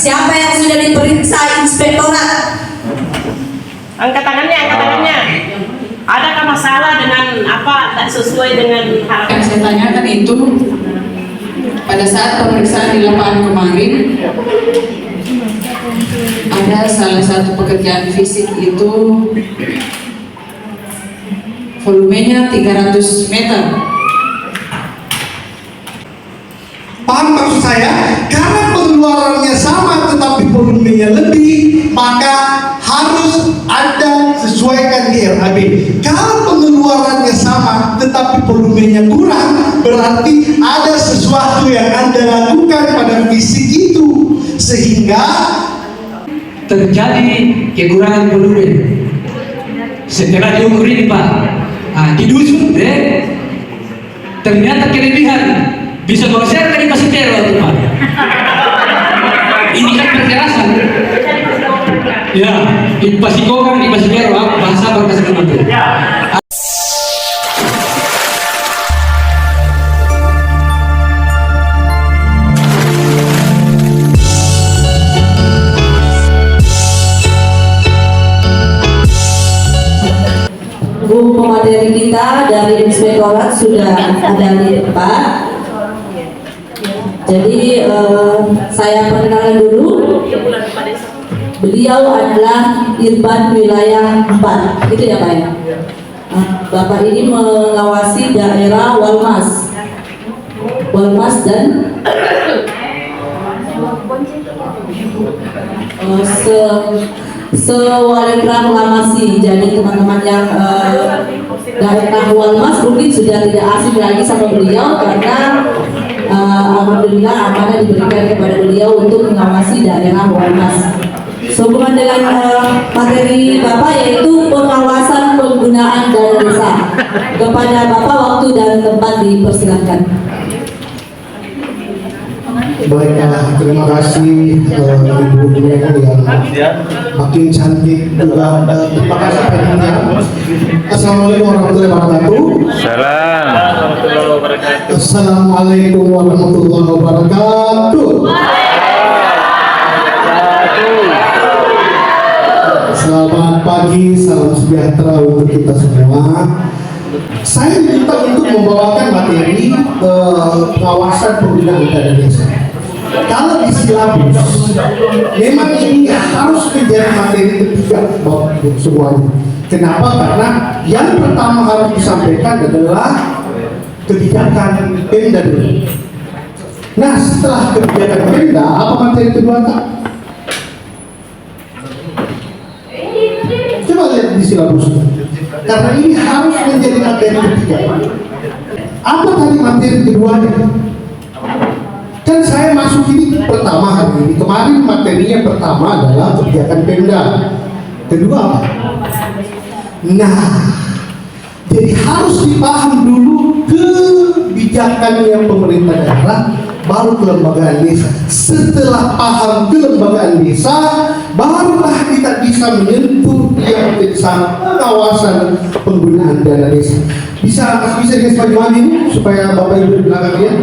Siapa yang sudah diperiksa inspektorat? Angkat tangannya, angkat tangannya. Adakah masalah dengan apa tak sesuai dengan harapan? Yang saya tanyakan itu pada saat pemeriksaan di lapangan kemarin ada salah satu pekerjaan fisik itu volumenya 300 meter. Paham maksud saya? Karena pengeluarannya sama tetapi volumenya lebih, maka harus ada sesuaikan di RAB. Kalau pengeluarannya sama tetapi volumenya kurang, berarti ada sesuatu yang Anda lakukan pada fisik itu sehingga terjadi kekurangan volume. Setelah diukur ini Pak, didusuk deh, ternyata kelebihan bisa menghasilkan kapasitor Pak. Ini kan perkerasan. Ya, dipasikokan di pasitero bahasa berkasih itu. Bu pemateri kita dari inspektorat sudah ada di depan. Jadi saya perkenalkan dulu. Beliau adalah Irban Wilayah 4, gitu ya Pak ya? Bapak ini mengawasi daerah Walmas dan Sewalekram Lamasi. Jadi teman-teman yang daerah Walmas mungkin sudah tidak asing lagi sama beliau karena alhamdulillah amanah diberikan kepada beliau untuk mengawasi daerah Walmas. Sehubungan dengan materi Bapak yaitu pengawasan penggunaan dana desa. Kepada Bapak waktu dan tempat dipersilakan. baiklah, terima kasih Ibu Guru yang makin cantik juga. Terima kasih penanya. Assalamualaikum warahmatullahi wabarakatuh. Assalamualaikum warahmatullahi wabarakatuh. Selamat pagi, salam sejahtera untuk kita semua. Saya diminta untuk membawakan materi pengawasan penggunaan dana desa. Kalau di silabus, memang ini harus menjadi materi ketiga untuk semuanya. Kenapa? Karena yang pertama harus disampaikan adalah kebijakan Pemda dulu. Nah, setelah kebijakan Pemda, apa materi kedua Kak? Coba lihat di silabus. Karena ini harus menjadi materi ketiga. Apa tadi materi keduanya? Kan saya masuk ini pertama hari ini. Kemarin materinya pertama adalah kebijakan Pemda. Kedua apa? Nah, jadi harus dipaham dulu kebijakannya pemerintah daerah, baru kelembagaan desa. Setelah paham kelembagaan desa, barulah kita bisa menyentuh yang menjadi sana pengawasan penggunaan dana desa. Bisa guys maju ini supaya Bapak Ibu di belakang dia.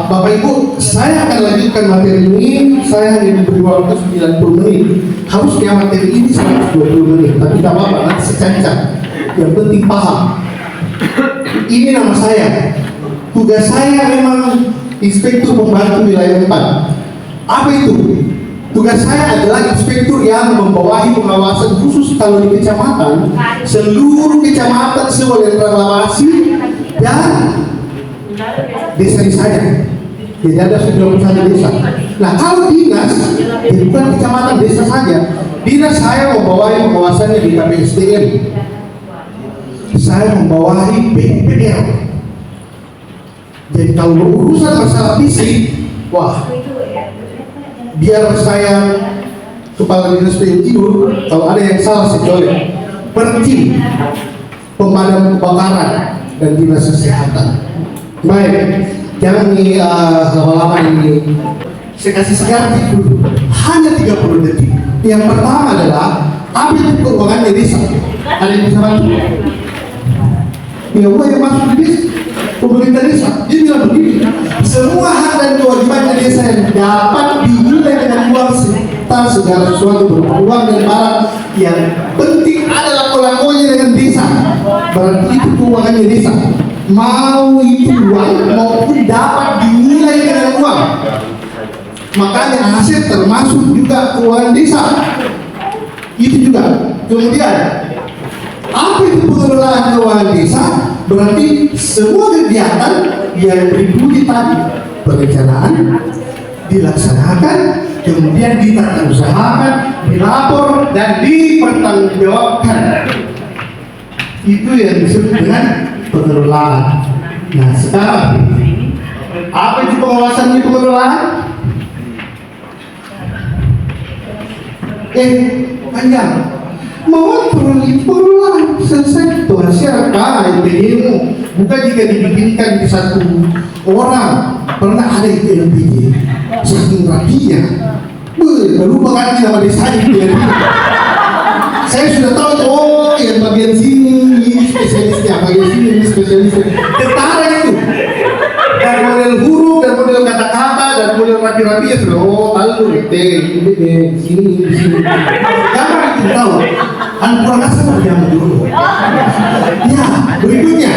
Bapak Ibu, saya akan lanjutkan materi ini. Saya hanya diberi waktu 90 menit. Harusnya materi ini 120 menit, tapi tidak apa-apa, nanti secancang. Yang penting paham. Ini nama saya. Tugas saya memang inspektur pembantu wilayah 4. Apa itu? Tugas saya adalah inspektur yang membawahi pengawasan khusus kalau di kecamatan, seluruh kecamatan sewalekram Lamasi dan desa-desanya. Jadi ada 91 desa. Nah, kalau dinas, bukan kecamatan desa saja. Dinas saya membawahi pengawasannya di KPSDM. Saya membawahi BPPR. Jadi kalau berurusan masalah fisik, wah, biar saya kepala dinas tidur, kalau ada yang salah saya colek. Pergi pemadam kebakaran dan dinas kesehatan. Baik, jangan nih lama-lama ini. Saya kasih sekarang dulu, hanya 30 detik. Yang pertama adalah apa itu keuangan desa? Ada yang bisa bantu? Ya Allah yang masuk di desa, pemerintah desa. Dia bilang begini, semua hak dan kewajiban desa yang dapat dinilai segala sesuatu berupa uang dan barang. Yang penting adalah kelakuannya dengan desa. Berarti itu keuangannya desa. Mau itu uang maupun dapat dinilai dengan uang. Makanya aset termasuk juga keuangan desa. Itu juga. Kemudian apa itu pengelolaan keuangan desa? Berarti semua kegiatan yang berikut tadi, perencanaan dilaksanakan, kemudian ditata usahakan, dilapor dan dipertanggungjawabkan. Itu yang disebut dengan pengelolaan. Nah sekarang apa itu pengawasan di pengelolaan? Panjang. Mau pengelolaan selesai tuh hasil apa LPG-mu. Bukan jika dibikinkan di satu orang. Pernah ada itu LPG saking rapinya. Lupa ganti nama desa itu ya. Saya sudah tahu tuh, yang bagian sini ini spesialisnya, bagian sini ini spesialisnya. Ketara itu. Dan model huruf, dan model kata-kata, dan model rapi-rapi ya sudah. Tahu ini di sini. Jangan itu tahu. Kurang asal diam dulu. Ya, berikutnya.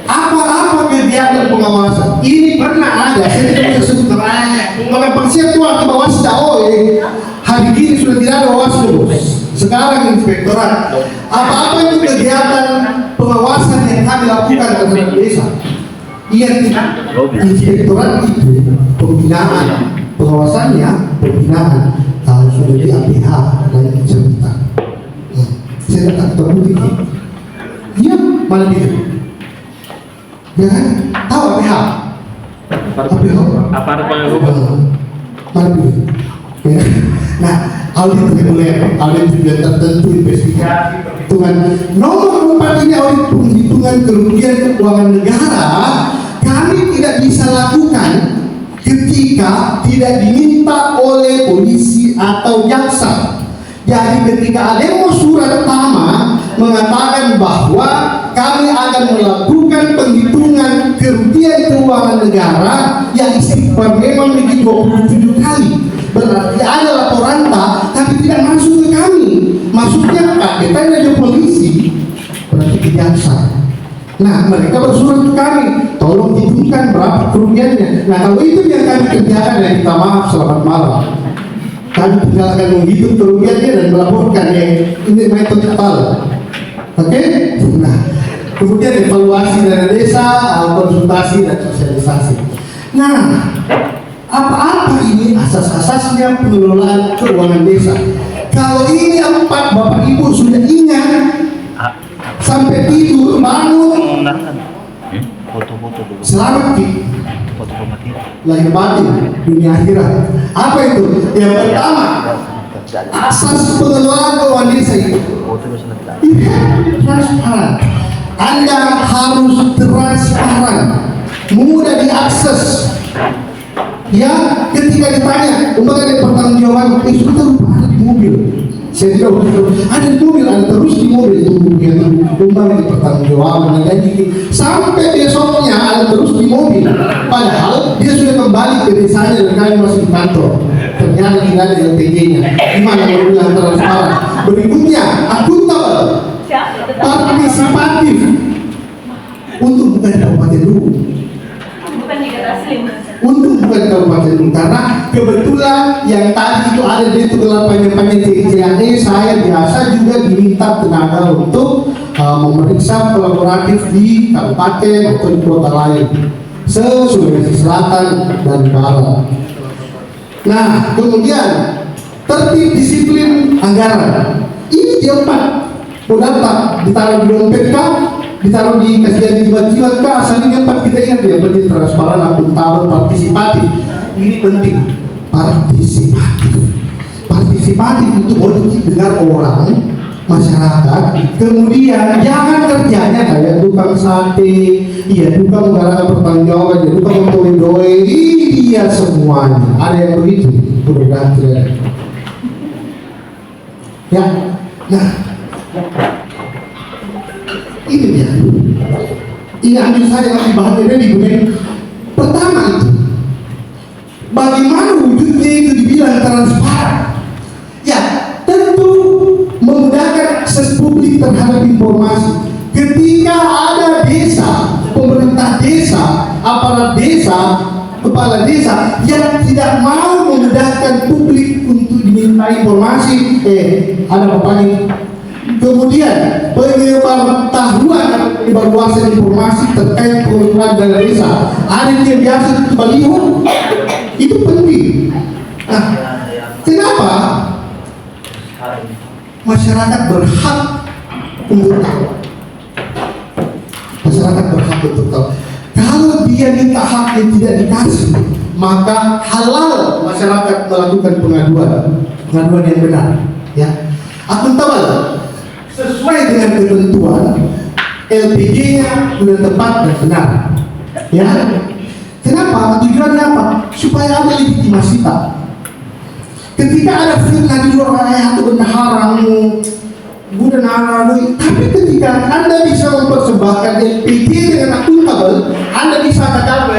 Apa kegiatan pengawasan? Ini pernah ada. Saya tidak sebut maka persatuan ke bawah hari ini sudah tidak ada Bawaslu. Sekarang inspektorat. Apa itu kegiatan pengawasan yang kami lakukan terhadap desa? Iya tidak. Inspektorat itu pembinaan, pengawasannya pembinaan. Kalau sudah di APH dan cerita, saya tak terbukti. Dia mana dia? Ya kan? Tahu APH? Aparat pengawas. Mana dia? Nah, audit reguler, audit juga tertentu investigasi perhitungan. Nomor 4 ini audit penghitungan kerugian keuangan negara. Kami tidak bisa lakukan ketika tidak diminta oleh polisi atau jaksa. Jadi ketika ada yang mau surat pertama mengatakan bahwa kami akan melakukan penghitungan kerugian keuangan negara yang istighfar memang begitu 27 kali. Berarti ada laporan tapi tidak masuk ke kami. Masuknya KPK dan polisi, berarti ke jaksa. Nah, mereka bersurat ke kami, tolong hitungkan berapa kerugiannya. Nah, kalau itu yang kami kerjakan, ya kita maaf, selamat malam. Kami tinggal akan menghitung kerugiannya dan melaporkan ini metode total. Oke? Nah, kemudian evaluasi dana desa, konsultasi dan sosialisasi. Nah, apa ini asas-asasnya pengelolaan keuangan desa? Kalau ini 4 Bapak Ibu sudah ingat, sampai tidur bangun, selamat di lahir batin dunia akhirat. Apa itu? Yang pertama, asas pengelolaan keuangan desa itu transparan. Anda harus transparan, mudah diakses. Ya, ketika ditanya, umpamanya pertanggungjawaban, sudah ada di mobil. Saya tidak ada di mobil, ada terus di mobil itu umpamanya pertanggungjawaban dan sampai besoknya ada terus di mobil. Padahal dia sudah kembali ke desanya dan kami masih di kantor. Ternyata tidak ada LPG-nya. Gimana kalau bilang transparan? Berikutnya, akuntabel, partisipatif, untuk bukan kabupaten dulu. Untuk bukan kabupaten dulu, karena kebetulan yang tadi itu ada di gelar panjang-panjang CICAD, saya biasa juga diminta tenaga untuk memeriksa kolaboratif di kabupaten atau di kota lain, Sulawesi Selatan dan Barat. Nah, kemudian tertib disiplin anggaran. Ini dia 4 data ditaruh di dompet kah? Ditaruh di kasihan jiwa-jiwa kah? Asalnya 4 kita ingat ya, penting transparan, akuntabel, partisipatif. Ini penting, partisipatif itu boleh didengar orang, masyarakat. Kemudian jangan kerjanya kayak tukang sate, iya tukang menggarangkan pertanggungjawaban, ya tukang mentoy-doy. Ini dia semuanya. Ada yang begitu, udah ganti. Ya, nah. Ini dia. Ini ambil saya lagi bahan ini. Pertama itu aparat desa, kepala desa yang tidak mau memudahkan publik untuk diminta informasi, ada apa ini? Kemudian pengetahuan evaluasi informasi terkait pengelolaan dana desa, ada yang biasa baliho, itu penting. Nah, kenapa masyarakat berhak untuk tahu? Masyarakat berhak untuk tahu. Kalau dia minta hak yang tidak dikasih, maka halal masyarakat melakukan pengaduan yang benar. Ya, akuntabel sesuai dengan ketentuan LPG-nya sudah tepat dan benar. Ya, kenapa? Tujuannya apa? Supaya ada legitimasi Pak. Ketika ada fitnah di luar atau bendahara, tapi ketika Anda bisa mempersembahkan LPG dengan akuntabel, Anda bisa katakan,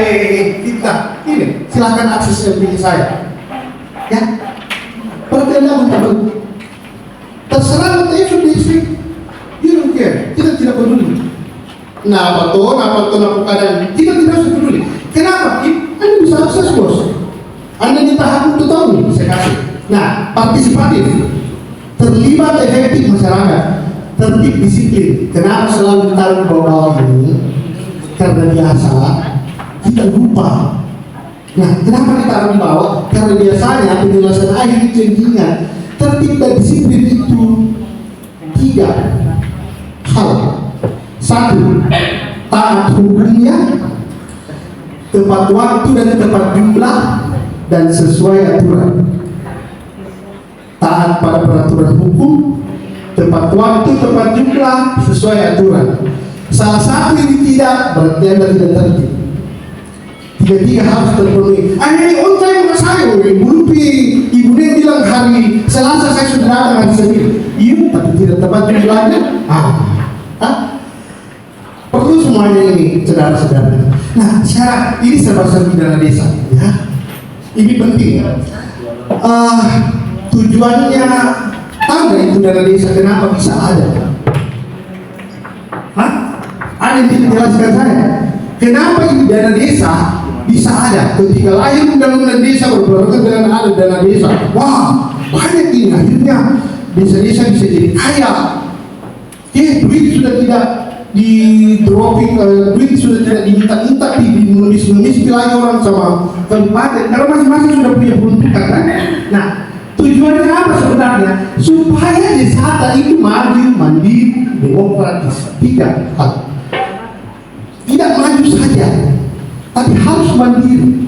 fitnah, ini silakan akses LPG saya. Ya, pertanyaan akuntabel. Terserah untuk istri, you don't care, kita tidak peduli. Nah, apa keadaan, kita tidak usah peduli. Kenapa? Anda bisa akses bos. Anda minta hak untuk tahu, saya kasih. Nah, partisipatif, terlibat efektif masyarakat, tertib disiplin. Kenapa selalu ditaruh di bawah ini? Karena biasa kita lupa. Nah, kenapa ditaruh di bawah? Karena biasanya penjelasan akhir itu yang diingat. Tertib dan disiplin itu 3 hal. 1, taat hukumnya, tepat waktu dan tepat jumlah, dan sesuai aturan. Taat pada peraturan hukum, tepat waktu, tepat jumlah, sesuai aturan. Salah satu ini tidak, berarti Anda tidak tertib. 3 harus terpenuhi. Ini on time sama saya, Ibu Nen bilang hari Selasa saya sudah datang hari Senin. Iya, tapi tidak tepat jumlahnya. Perlu semuanya ini, saudara-saudara. Nah, sekarang ini serba-serbi dana desa, ya. Ini penting. Tujuannya, tahu nggak itu dana desa kenapa bisa ada? Ada yang tidak jelaskan saya. Kenapa ini dana desa bisa ada? Ketika lahir undang-undang desa berbarengan dengan ada dana desa. Wah, banyak ini akhirnya desa-desa bisa jadi kaya. Duit sudah tidak di dropping, duit sudah tidak diminta-minta, dinulis-nulis lagi orang sama kabupaten. Karena masing-masing sudah punya peruntukan kan? Nah, tujuannya apa sebenarnya? Supaya desa itu maju, mandiri, demokratis. 3 hal. Tidak maju saja, tapi harus mandiri.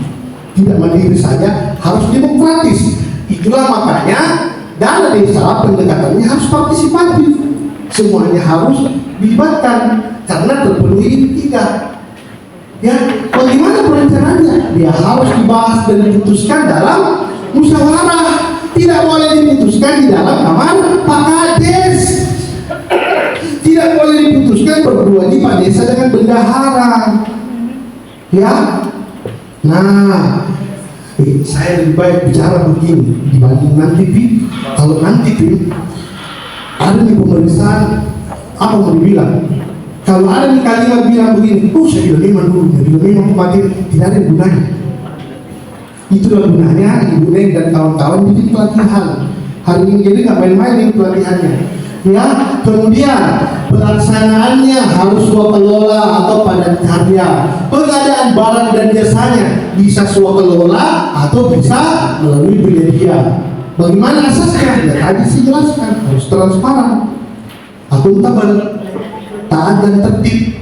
Tidak mandiri saja, harus demokratis. Itulah makanya dana desa pendekatannya harus partisipatif. Semuanya harus dilibatkan karena terpenuhi 3. Ya, bagaimana perencanaannya? Dia harus dibahas dan diputuskan dalam musyawarah. Tidak boleh diputuskan di dalam kamar Pak Kades. Tidak boleh diputuskan berdua di Pak Desa dengan bendahara. Ya, nah, saya lebih baik bicara begini dibanding nanti kalau nanti ada di pemeriksaan apa mau dibilang? Kalau ada di kalimat bilang begini, saya bilang memang kematian tidak ada gunanya. Itulah gunanya Ibu Neng dan kawan-kawan bikin pelatihan hari ini, jadi nggak main-main ini pelatihannya. Ya, kemudian pelaksanaannya harus swakelola atau padat karya. Pengadaan barang dan jasanya bisa swakelola atau bisa melalui penyedia. Bagaimana asasnya? Ya tadi sih jelaskan, harus transparan, akuntabel, taat dan tertib,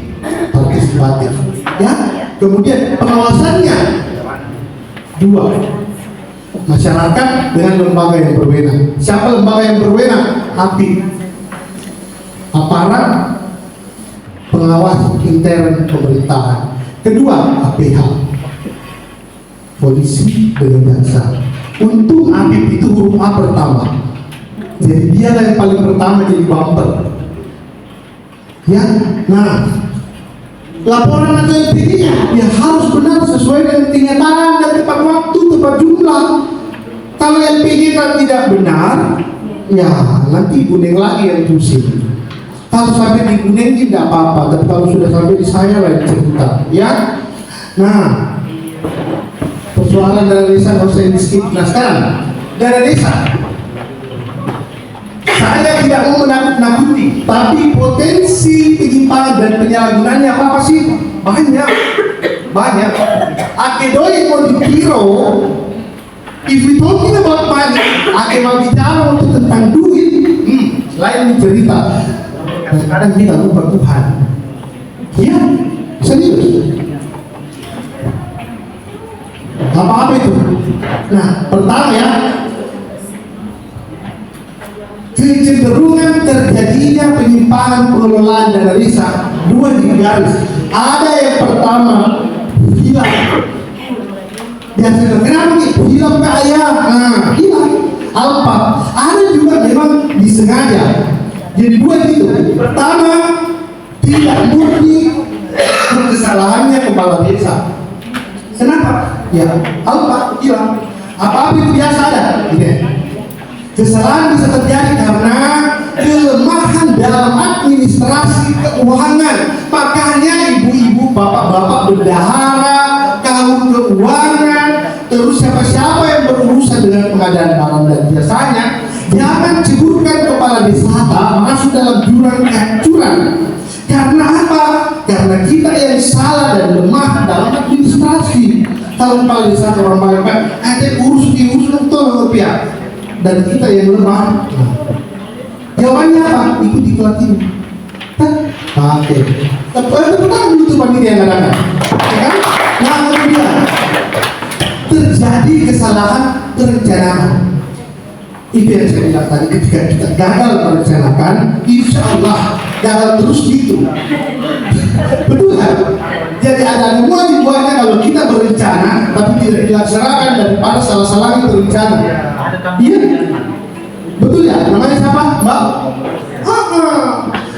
partisipatif. Ya, kemudian pengawasannya 2, masyarakat dengan lembaga yang berwenang. Siapa lembaga yang berwenang? API, aparat pengawas intern pemerintahan. Kedua, APH, polisi dengan jaksa. Untung API itu huruf A pertama, jadi dia yang paling pertama jadi bumper. Ya, nah, laporan atau LPG-nya ya harus benar sesuai dengan kenyataan dan tepat waktu, tepat jumlah. Kalau LPG kan tidak benar, ya nanti Ibu Neng lagi yang pusing. Kalau sampai di Ibu Neng tidak apa-apa, tapi kalau sudah sampai di saya lain cerita. Ya, Nah, persoalan dana desa nggak usah di-skip. Nah sekarang dana desa, saya tidak mau menakut-nakuti, tapi potensi penyimpangan dan penyalahgunaannya apa sih? Banyak. Akedoi mau dikiro. If we talking about money, ake mau bicara untuk tentang duit, lain cerita. Kadang kita lupa Tuhan. Iya, serius. Apa itu? Nah, pertama ya, kecenderungan terjadinya penyimpangan pengelolaan dana desa dua di garis. Ada yang pertama hilang. Biasanya kenapa nih? Hilang kaya. Nah, hilang. Apa? Ada juga memang disengaja. Jadi dua gitu. Pertama, tidak murni kesalahannya kepala desa. Kenapa? Ya, apa? Hilang. Apa itu biasa ada? Ini. Kesalahan bisa terjadi karena kelemahan dalam administrasi keuangan. Makanya ibu-ibu, bapak-bapak bendahara, kaum keuangan, terus siapa-siapa yang berurusan dengan pengadaan barang dan jasanya, jangan ceburkan kepala desa masuk dalam jurang kehancuran. Karena apa? Karena kita yang salah dan lemah dalam administrasi. Kalau kepala desa orang baik-baik, ada urus betul rupiah. Dan kita yang lemah. Jawabannya apa? Ikuti pelatihan. Oke. Tepatnya dulu tuh panitia kadang-kadang. Ya kan? Nah, kemudian terjadi kesalahan perencanaan. Itu yang saya bilang tadi, ketika kita gagal merencanakan, insya Allah gagal terus gitu. Betul kan? Jadi ada buahnya kalau kita berencana tapi tidak dilaksanakan daripada salah-salahnya berencana. Iya, betul ya. Namanya siapa, Mbak?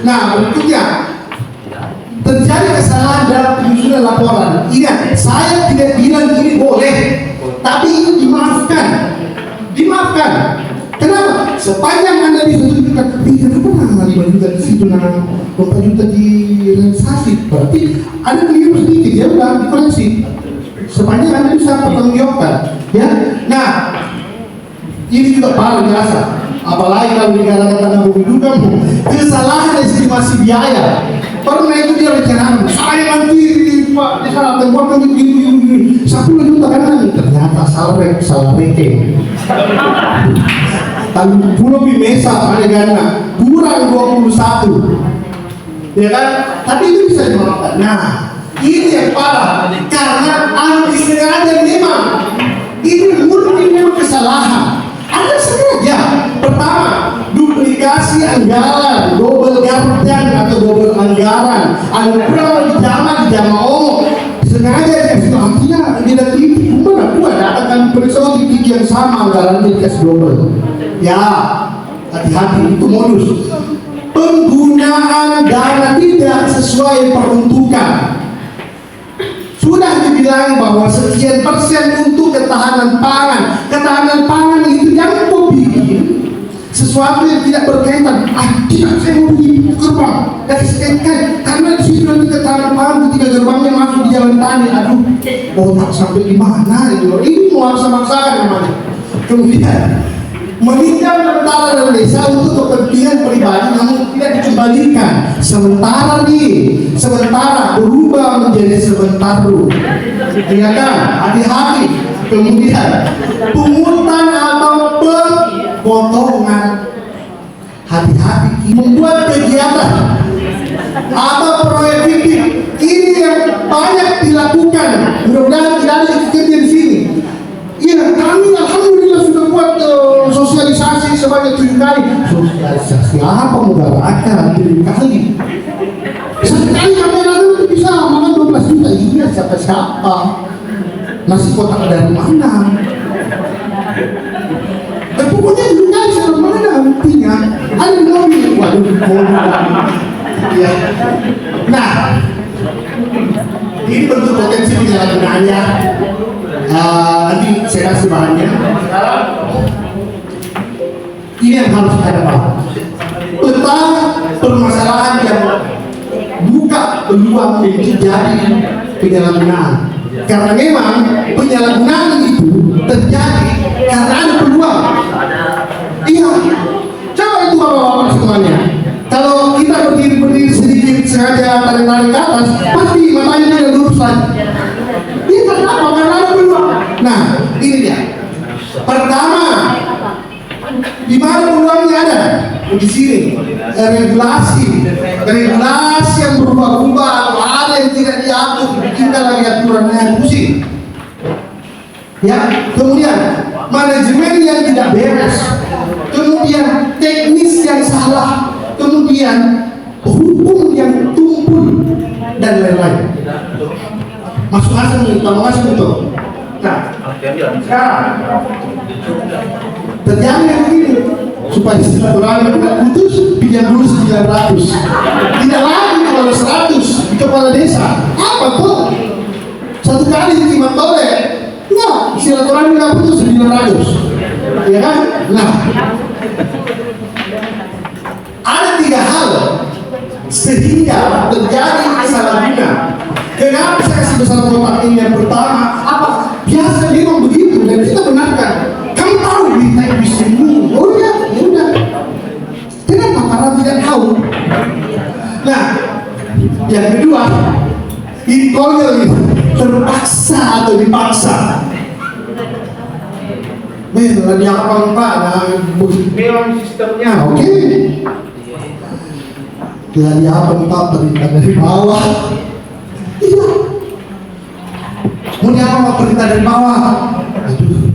Nah, berikutnya terjadi kesalahan dalam penyusunan laporan. Ingat, saya tidak bilang ini boleh, tapi ini dimaafkan. Kenapa? Sepanjang Anda bisa tunjukkan, kenapa 5 juta di situ, 4 juta di realisasi, berarti ada keliru sedikit, ya udah dikoreksi. Sepanjang Anda bisa pertanggungjawabkan, ya. Nah, ini juga paling biasa. Apalagi kalau dikatakan tanda juga kesalahan estimasi biaya. Pernah itu dia rencanakan, saya nanti Pak di sana tempat begini 10 juta kan, ternyata salah ranking. Tanggung pulau Bimesa adegannya kurang 21, ya kan? Tapi itu bisa dimaafkan. Nah, ini yang parah karena anti sengaja memang ini murni kesalahan. Ada sengaja. Pertama, duplikasi anggaran, double gardan atau double anggaran. Ada kurang di jama sengaja dia artinya tidak tinggi. Mana buat datangkan periksa titik yang sama anggaran dikasih double. Ya, hati-hati itu modus. Penggunaan dana tidak sesuai peruntukan. Sudah dibilang bahwa sekian persen untuk ketahanan pangan. Ketahanan pangan itu jangan kau bikin sesuatu yang tidak berkaitan. Tidak, saya mau bikin gerbang dari sekian karena di situ nanti ketahanan pangan ketika gerbangnya masuk di jalan tani. Aduh, otak sampai di mana itu? Ini mau maksa-maksakan namanya. Kemudian meminjam sementara dari desa untuk kepentingan pribadi namun tidak dikembalikan. Sementara berubah menjadi sementara. Ya kan? Hati-hati. Kemudian pungutan atau pemotongan. Hati-hati. Membuat kegiatan atau proyek fiktif ini yang banyak dilakukan. Mudah-mudahan tidak ada yang di sini. Iya, kami alhamdulillah sudah buat sosialisasi sebanyak 7 kali. Sosialisasi apa mudaratkan 7 kali? Sekali kami lalu bisa makan 12 juta. Iya, siapa? Nasi kotak dari mana? Pokoknya 7 kali sama mana buktinya? Ada mobil. Waduh, ya. Nah, ini bentuk potensi penyalahgunaannya. Nanti saya kasih bahannya. Sekarang ini yang harus kita paham. Peta permasalahan yang buka peluang terjadi penyalahgunaan. Karena memang penyalahgunaan itu terjadi karena ada peluang. Iya, coba itu bapak-bapak semuanya. Kalau kita berdiri sedikit sengaja tarik-tarik ke atas, pasti matanya tidak lurus lagi. Ini kenapa? Karena ada peluang. Nah, ini dia. Pertama, di mana peluangnya ada? Di sini. Regulasi yang berubah-ubah, ada yang tidak diatur, kita lagi aturannya pusing. Ya, kemudian manajemen yang tidak beres, kemudian teknis yang salah, kemudian hukum yang tumpul dan lain-lain. Masuk asal nih, kalau masuk betul. Nah, sekarang terjadi yang begini supaya silaturahmi tidak putus, pinjam dulu 900. Tidak lagi kalau 100 di kepala desa. Apa tuh? Satu kali cuma boleh. Nah, silaturahmi tidak putus 900. Ya kan? Nah, ada 3 hal sehingga terjadi kesalahgunaan. Kenapa saya kasih besar kotak ini? Yang pertama, apa? Biasa memang begitu dan kita benarkan. Kamu tahu berita di sini? Oh ya, ya udah. Kenapa? Karena tidak tahu. Nah, yang kedua, ini konyol itu terpaksa atau dipaksa. Lagi apa Pak? Nah, memang sistemnya oke. Lagi apa Pak? Perintah dari bawah. Iya. Mau apa perintah dari bawah? Aduh.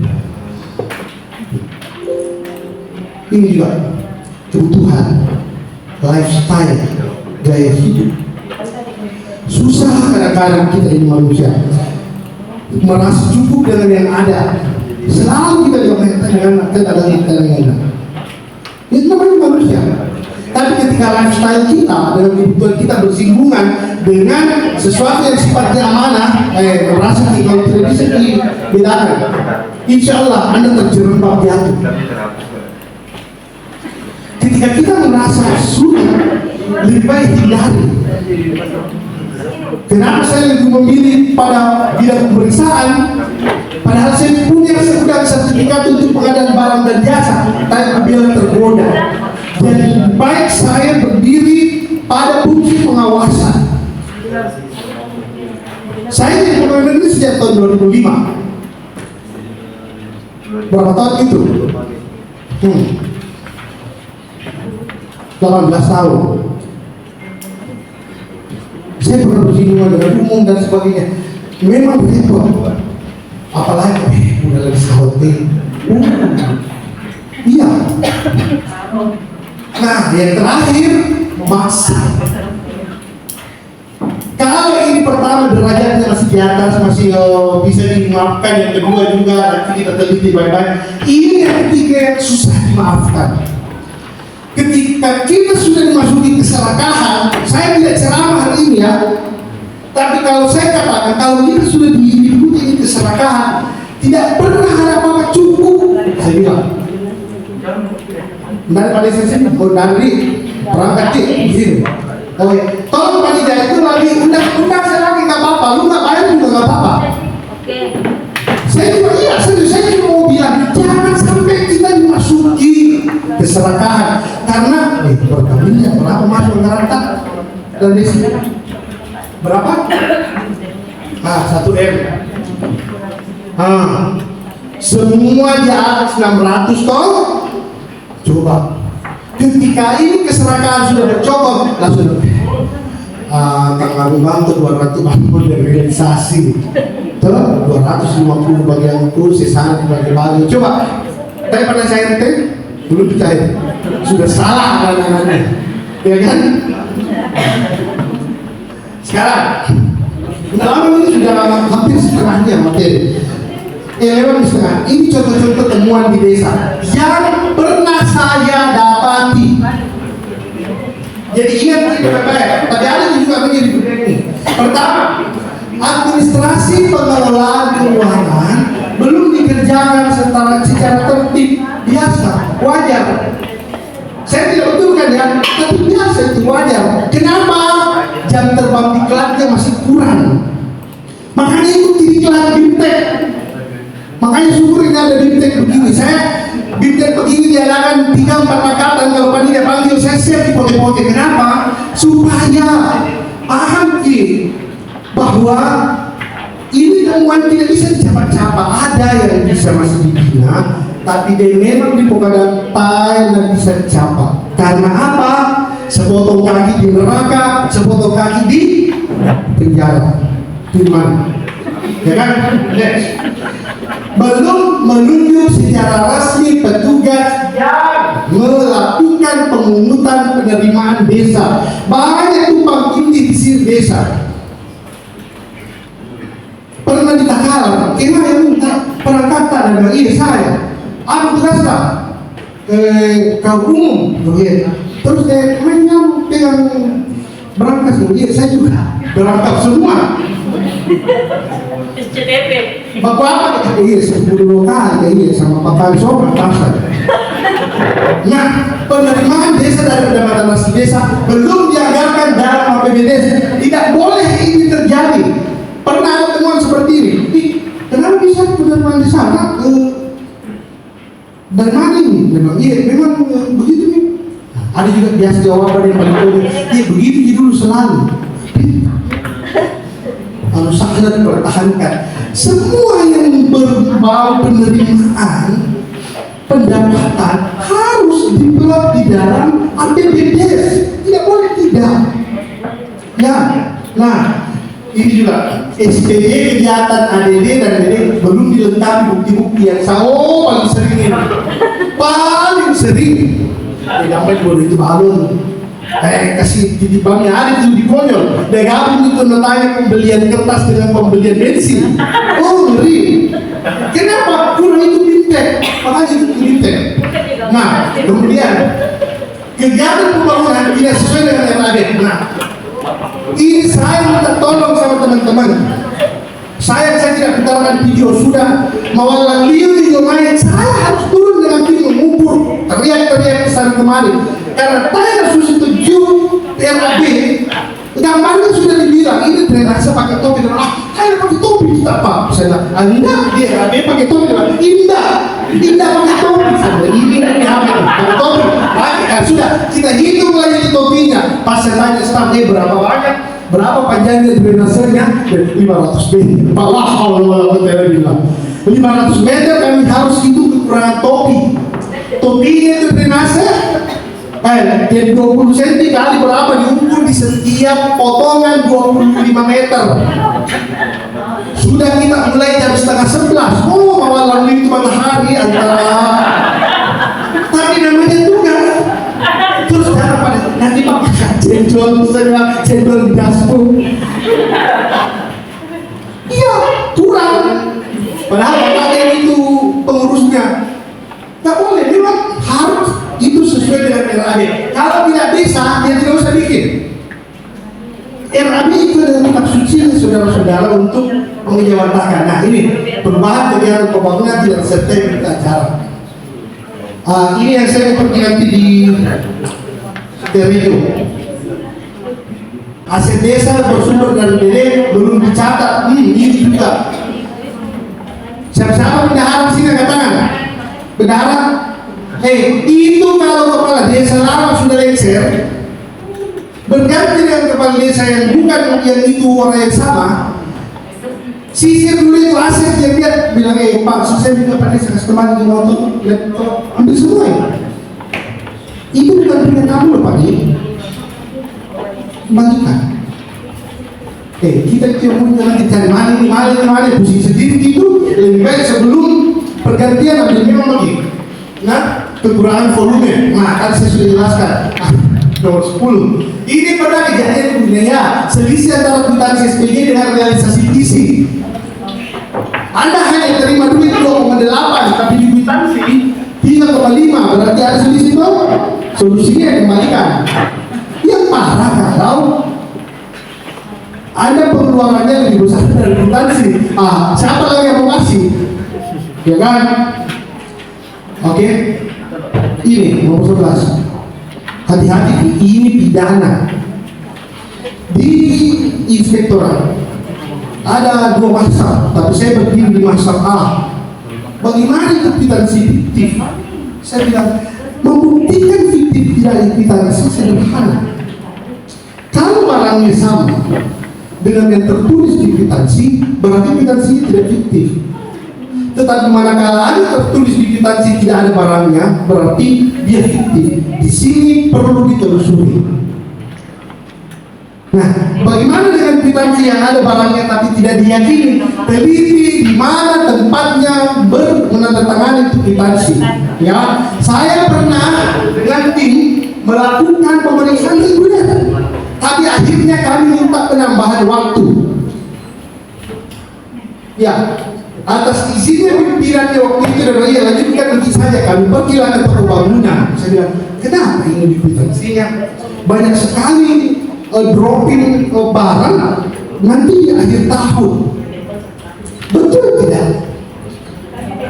Ini juga kebutuhan, lifestyle, gaya hidup. Susah kadang-kadang kita ini manusia merasa cukup dengan yang ada. Selalu kita diperintah dengan keadaan. Itu namanya manusia. Tapi ketika lifestyle kita dalam kebutuhan kita bersinggungan dengan sesuatu yang sifatnya amanah, merasa kalau tidak bisa dibedakan, insya Allah Anda terjerembab di hati. Ketika kita merasa sulit, lebih baik hindari. Kenapa saya lebih memilih pada bidang pemeriksaan? Padahal saya punya segudang sertifikat untuk pengadaan barang dan jasa, tapi bilang tergoda. Jadi baik saya berdiri pada fungsi pengawasan. Saya jadi pegawai negeri sejak tahun 2005. Berapa tahun itu? 18 tahun. Saya pernah bersinggungan dengan umum dan sebagainya. Memang begitu. Apalagi udah lagi sahote. Iya. Nah, yang terakhir maksa. Kalau ini pertama derajatnya masih di atas, masih bisa dimaafkan. Yang kedua juga nanti kita teliti baik-baik. Ini yang ketiga yang susah dimaafkan. Ketika kita sudah dimasuki keserakahan, saya tidak ceramah hari ini ya. Tapi kalau saya katakan, kalau kita sudah diikuti keserakahan, tidak pernah ada apa-apa cukup. Saya bilang, daripada saya dari perangkat di sini. Oh ya, tolong panitia itu lagi undang saya lagi nggak apa-apa, lu nggak bayar juga nggak apa-apa. Saya cuma saya cuma mau bilang jangan sampai kita dimasuki keserakahan karena Pertamina berapa masuk neraka dan di sini berapa? 1 M. Semua di atas 600 ton. Coba ketika ini keserakahan sudah bercokol langsung tanggal bantu 200 bangun dari realisasi terus 250 bagian kursi sana dibagi-bagi. Coba daripada saya ente belum percaya sudah salah anak-anaknya ya kan. Sekarang lama ini sudah hampir setengahnya materi lewat setengah. Ini contoh-contoh temuan di desa yang pernah saya dapati. Jadi ingat ini baik-baik. Tadi ada juga begini. Pertama, administrasi pengelolaan keuangan belum dikerjakan secara tertib, biasa, wajar. Saya tidak betulkan ya, tapi biasa itu wajar. Kenapa? Jam terbang diklatnya masih kurang. Makanya itu diklat Bimtek. Makanya syukur ini ada Bimtek begini. Saya Bimtek begini diadakan 3-4 angkatan. Kalau panitia panggil saya siap dipoke-poke. Kenapa? Supaya paham bahwa ini temuan tidak bisa dicapai-capai. Ada yang bisa masih dibina, tapi dia memang di pokadan yang bisa dicapai. Karena apa? Sepotong kaki di neraka, sepotong kaki di penjara. Itu mana? Ya kan? Next. Belum menunjuk secara resmi petugas yang melakukan pemungutan penerimaan desa. Banyak tumpang tindih di sini desa. Pernah ditakalar, kemana yang minta perangkatan dan iya saya. Aku tugas tak? Kau umum, terus kemarin pegang berangkas, iya saya juga berangkat semua. SCTP. Bapak, iya 10 kali, iya sama Bapak Sobat pasar. Nah, penerimaan desa dari pendapatan asli desa belum dianggarkan dalam APBD. Tidak boleh ini terjadi. Pernah ada temuan seperti ini. Kenapa bisa penerimaan desa? Dari mana ini? Memang iya, memang begitu nih. Ada juga biasa jawaban yang paling penting. Iya begitu dulu selalu. Harus sangat dipertahankan. Semua yang berbau penerimaan pendapatan harus diplot di dalam APBD. Tidak boleh tidak. Ya, nah ini juga SPY kegiatan ADD dan DD belum dilengkapi bukti-bukti yang paling sering ini. Paling sering. Tidak boleh itu balon. Kasih titipannya ada itu di konyol. Dan gabung itu nanya pembelian kertas dengan pembelian bensin. Oh ngeri. Kenapa? Kurang itu Bimtek. Makanya itu Bimtek. Nah kemudian kegiatan pembangunan tidak sesuai dengan RAD. Nah ini saya minta tolong sama teman-teman. Saya tidak putarkan video sudah mawalan liu main. Saya harus turun dengan tim mengumpul teriak-teriak kesana kemari. Karena saya sudah setuju RAB gambarnya sudah dibilang ini drainase pakai topi dan saya pakai topi tidak apa saya bilang dia RAB pakai topi dan indah pakai topi saya ini pakai topi sudah kita hitung lagi topinya pas saya tanya stafnya berapa panjangnya drainasenya 500 meter Allah bilang 500 meter kami harus hitung kekurangan topinya itu drainase jadi 20 cm kali berapa diukur di setiap potongan 25 meter. Sudah kita mulai jam 10:30. Oh, malam itu matahari antara. Tapi namanya tugas. Terus sekarang pada nanti pakai cendol di dashboard. Iya, kurang. Padahal katanya itu pengurusnya. Tak boleh, memang harus itu sesuai dengan RAB. Kalau tidak bisa, dia tidak usah bikin. RAB itu adalah kitab suci saudara-saudara untuk menjawabkan. Nah ini perubahan kegiatan pembangunan tidak serta berita acara. Ini yang saya seperti nanti di Terido. Aset desa bersumber dari DD belum dicatat. Ini juga. Siapa-siapa bendahara di sini angkat tangan. Bendahara. Itu kalau kepala desa lama sudah lengser, berganti dengan kepala desa yang bukan yang itu orang yang sama, sisir dulu itu aset yang dia bilang Pak, saya juga pada desa teman di motor, ambil semua ya. Itu bukan punya kamu loh Pak ini, kembalikan. Kita punya nanti cari mana, pusing sendiri itu lebih baik sebelum pergantian ambil memang lagi. Nah, kekurangan volume. Nah, kan saya sudah jelaskan. Nomor 10. Ini pernah kejadian budaya selisih antara kwitansi SPG dengan realisasi visi. Anda hanya terima duit 2,8, tapi di kwitansi 3,5. Berarti ada selisih itu. Solusinya kembalikan. Yang parah kalau Anda pengeluarannya lebih besar dari kwitansi. Siapa lagi yang mau kasih? Ya kan? Oke, ini nomor 11. Hati-hati, ini pidana di inspektorat. ada dua mazhab, tapi saya berdiri di mazhab A. Bagaimana itu kwitansi fiktif? Saya bilang, membuktikan fiktif tidak kwitansi sederhana. Kalau barangnya sama dengan yang tertulis di kwitansi, berarti kwitansi tidak fiktif. Tetapi manakala ada tertulis di kwitansi tidak ada barangnya, berarti dia fiktif. Di sini perlu ditelusuri. Nah, bagaimana dengan kwitansi yang ada barangnya tapi tidak diyakini? Teliti di mana tempatnya menandatangani itu kwitansi. Ya, saya pernah dengan tim melakukan pemeriksaan reguler, tapi akhirnya kami minta penambahan waktu. Ya, atas izinnya pimpinannya waktu itu dan iya lanjutkan nanti saja kami pergilah ke toko bangunan. Saya bilang, kenapa ini di kwitansinya banyak sekali dropping barang nanti di akhir tahun? Betul tidak?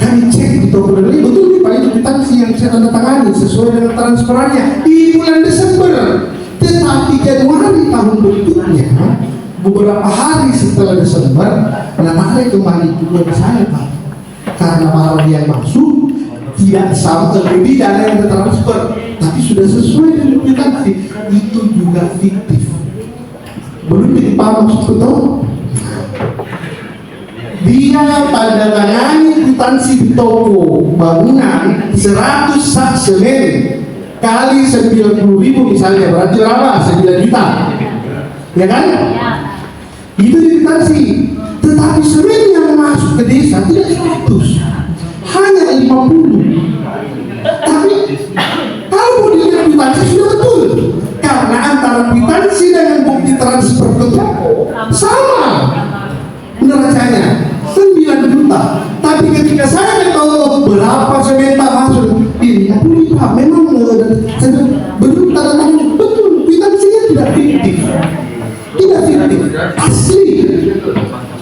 Kami cek di toko dan betul nih Pak, itu kwitansi yang saya tanda tangani sesuai dengan transferannya di bulan Desember. Tetapi Januari tahun berikutnya, beberapa hari setelah Desember, tarik kembali juga ke saya Pak, karena barang yang masuk tidak sama lebih dana yang ditransfer, tapi sudah sesuai dengan kwitansi, itu juga fiktif. Belum dipaham maksud betul? Dia tanda tangani kwitansi di toko bangunan 100 sak semen kali 90.000 misalnya, berarti berapa? 9 juta, ya kan? Itu di kwitansi. Tetapi semen yang masuk ke desa tidak 100, hanya 50. Tapi kalau mau dilihat kwitansi sudah betul, karena antara kwitansi dengan bukti transfer ke toko sama neracanya 9 juta. Tapi ketika saya tahu berapa semen masuk, ini Pak, memang belum tanda tangan betul, kwitansinya tidak fiktif, tidak fiktif, asli.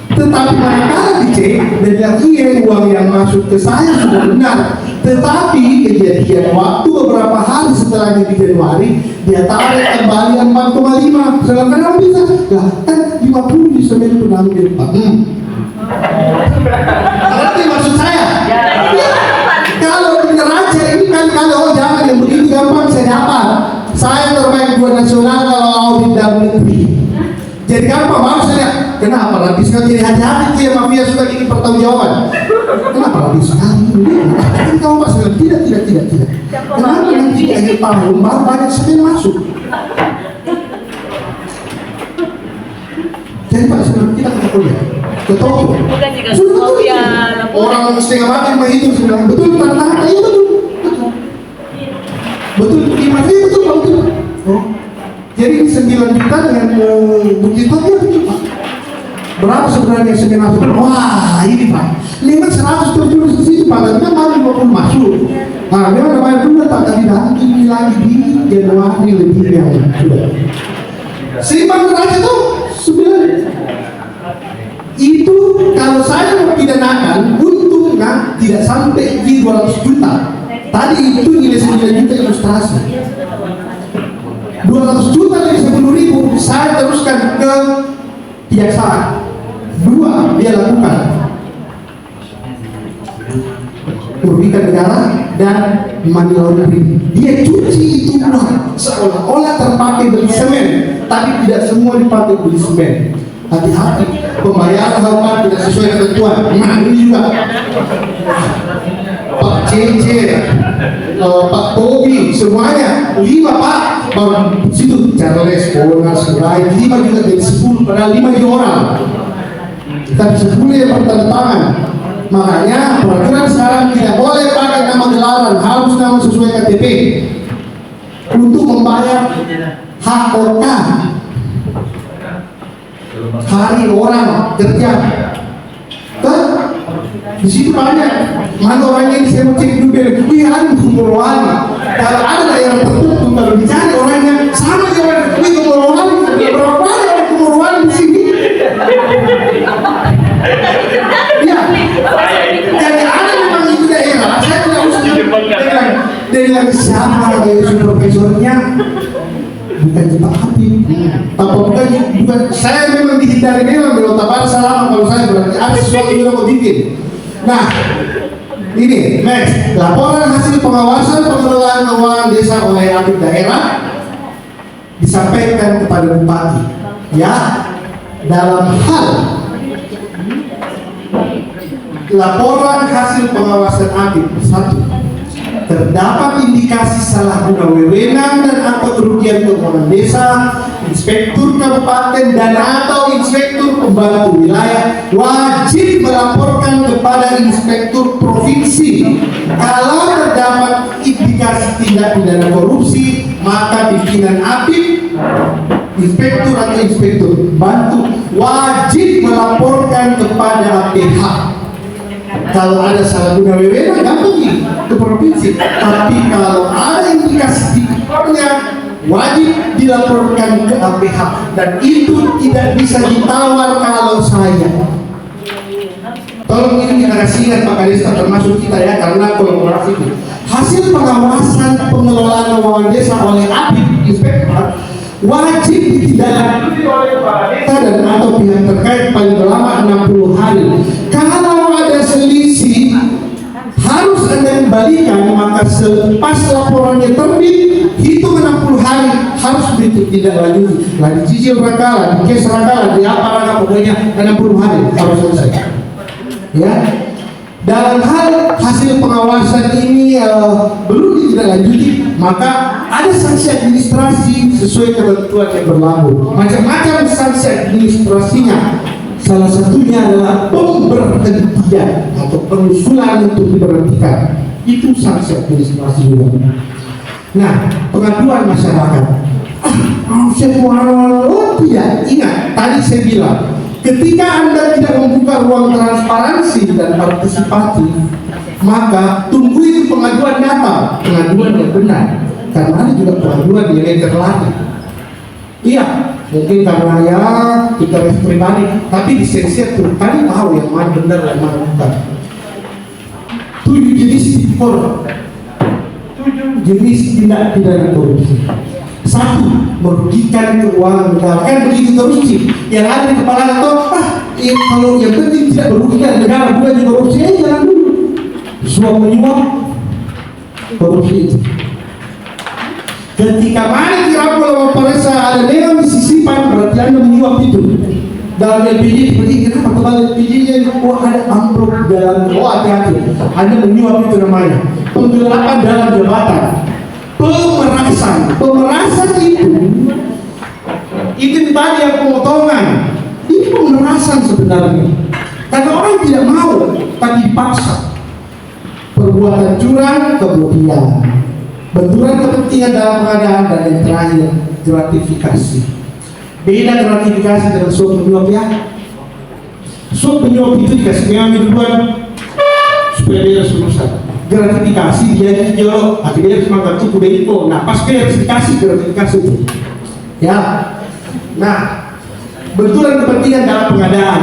Tetapi manakala dicek dan bilang iya uang yang masuk ke saya sudah benar, tetapi kejadian waktu beberapa hari setelahnya di Januari dia tarik kembali 4,5. Sedangkan kenapa bisa? Lah kan 50 di semen itu ambil Pak. Berarti maksud saya ya, kalau neraca ini kan kalau jangan yang begitu gampang saya dapat. Saya terbaik 2 nasional kalau audit dalam negeri. Jadi gampang maksudnya. Kenapa rapi sekali? Jadi hati-hati ya mafia sudah ingin pertanggungjawaban. Kenapa rapi sekali? Kan kamu masalah tidak. Kenapa nanti akhir tahun baru banyak sekali masuk? Jadi Pak, sebelum kita ke toko ke toko, sudah betul ya. Orang setengah mati menghitung sudah betul tantangan itu betul. Betul. Oh. Jadi 9 juta dengan bukti toko itu Pak. Berapa sebenarnya semen masuk? Wah ini Pak, memang 100 tertulis di situ Pak, tapi kan baru 50 masuk. Nah memang namanya dulu Pak, tadi nanti ini lagi di Januari lebih yang sudah. Simpan neraca itu 9. Itu kalau saya mempidanakan untungnya tidak sampai di 200 juta. Tadi itu nilai 9 juta ilustrasi. 200 juta dari 10.000 saya teruskan ke kejaksaan. 2 dia lakukan merugikan negara dan money laundering. Dia cuci itu uang seolah-olah terpakai beli semen, tapi tidak semua dipakai beli semen. Hati-hati, pembayaran hutang tidak sesuai ketentuan. Nah ini juga Pak Cece, Pak Tobi, semuanya 5 Pak. Baru situ Charles, Bonas, Rai, 5 juga dari 10, padahal 5 di orang. Tapi 10 yang bertanda tangan. Makanya peraturan sekarang tidak boleh pakai nama gelaran, harus nama sesuai KTP untuk membayar HOK, hari orang kerja. Kan di situ banyak. Mana orangnya ini saya mau cek dulu. Wih ada Kumurwani. Kalau ada daerah tertentu kalau dicari orangnya sama aja orang. Wih Kumurwani. Berapa banyak orang Kumurwani di sini? Ya. Jadi ada memang itu daerah. Saya tidak usah dengan siapa supervisornya. Bukan Pak Habib. Bukan saya memang di menghindari memang berotak salah kalau saya berarti ada sesuatu yang mau bikin. Nah, ini next, laporan hasil pengawasan pengelolaan keuangan desa oleh apit daerah disampaikan kepada bupati. Ya, dalam hal laporan hasil pengawasan apit, satu, terdapat indikasi salah guna wewenang dan atau kerugian keuangan desa, inspektur kabupaten dan atau inspektur pembantu wilayah wajib melaporkan kepada inspektur provinsi. Kalau terdapat indikasi tindak pidana korupsi, maka pimpinan apit, inspektur atau inspektur bantu wajib melaporkan kepada APH. Kalau ada salah guna wewenang gampang ke provinsi, tapi kalau ada indikasi tipikornya wajib dilaporkan ke APH, dan itu tidak bisa ditawar. Kalau saya tolong ini kita kasih ingat Pak Kadista termasuk kita ya, karena kolaborasi itu hasil pengawasan pengelolaan keuangan desa oleh apit inspektorat wajib ditindaklanjuti oleh kepala desa dan atau pihak terkait paling lama 60 hari. Kalau ada selisih harus Anda kembalikan, maka selepas laporannya terbit hitung 60 hari harus ditindaklanjuti. Lah dicicil raka, di kes raka, di apa raka, pokoknya 60 hari harus selesai. Ya. Dalam hal hasil pengawasan ini belum ditindaklanjuti, maka ada sanksi administrasi sesuai ketentuan yang berlaku. Macam-macam sanksi administrasinya. Salah satunya adalah pemberhentian atau pengusulan untuk diberhentikan. Itu sanksi administrasi juga. Nah, pengaduan masyarakat. Tidak, ingat tadi saya bilang, ketika Anda tidak membuka ruang transparansi dan partisipatif, maka tunggu itu pengaduan datang, pengaduan yang benar. Karena ada juga pengaduan yang terlatih. Iya, mungkin karena ya interest pribadi, tapi di sensor tuh kali tahu yang mana benar dan mana bukan. 7 jenis tipikor, 7 jenis tindak pidana korupsi. 1, merugikan keuangan negara. Kan begitu terus sih. Yang ada di kepala itu, kalau yang penting tidak merugikan negara, bukan juga korupsi, jangan dulu. Suap menyuap, korupsi itu. Ketika mana kira kalau perasa ada memang sisipan, berarti Anda menyuap itu. Dalam LPG seperti kenapa kepala LPG-nya ada amplop dalam, hati-hati. Anda menyuap itu namanya penggelapan dalam jabatan. Pemerasan itu tadi yang pemotongan, itu pemerasan sebenarnya. Karena orang tidak mau, tapi dipaksa. Perbuatan curang, kemudian benturan kepentingan dalam pengadaan, dan yang terakhir gratifikasi. Beda gratifikasi dengan suap menyuap ya. Suap menyuap itu dikasih mengambil duluan supaya dia selesai. Gratifikasi dia jual, akhirnya semangat cukup itu. Nah, pas dikasih gratifikasi itu, ya. Nah, benturan kepentingan dalam pengadaan.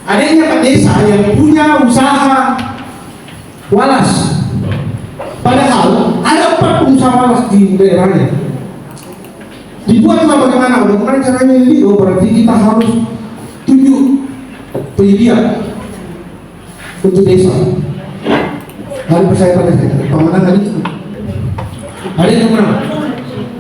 Adanya Pak Desa yang punya usaha walas, padahal ada 4 pengusaha walas di daerahnya. Dibuatlah bagaimana caranya ini? Berarti kita harus tunjuk penyedia untuk desa. Hari percaya pada saya, pemenang hari itu. Hari yang menang.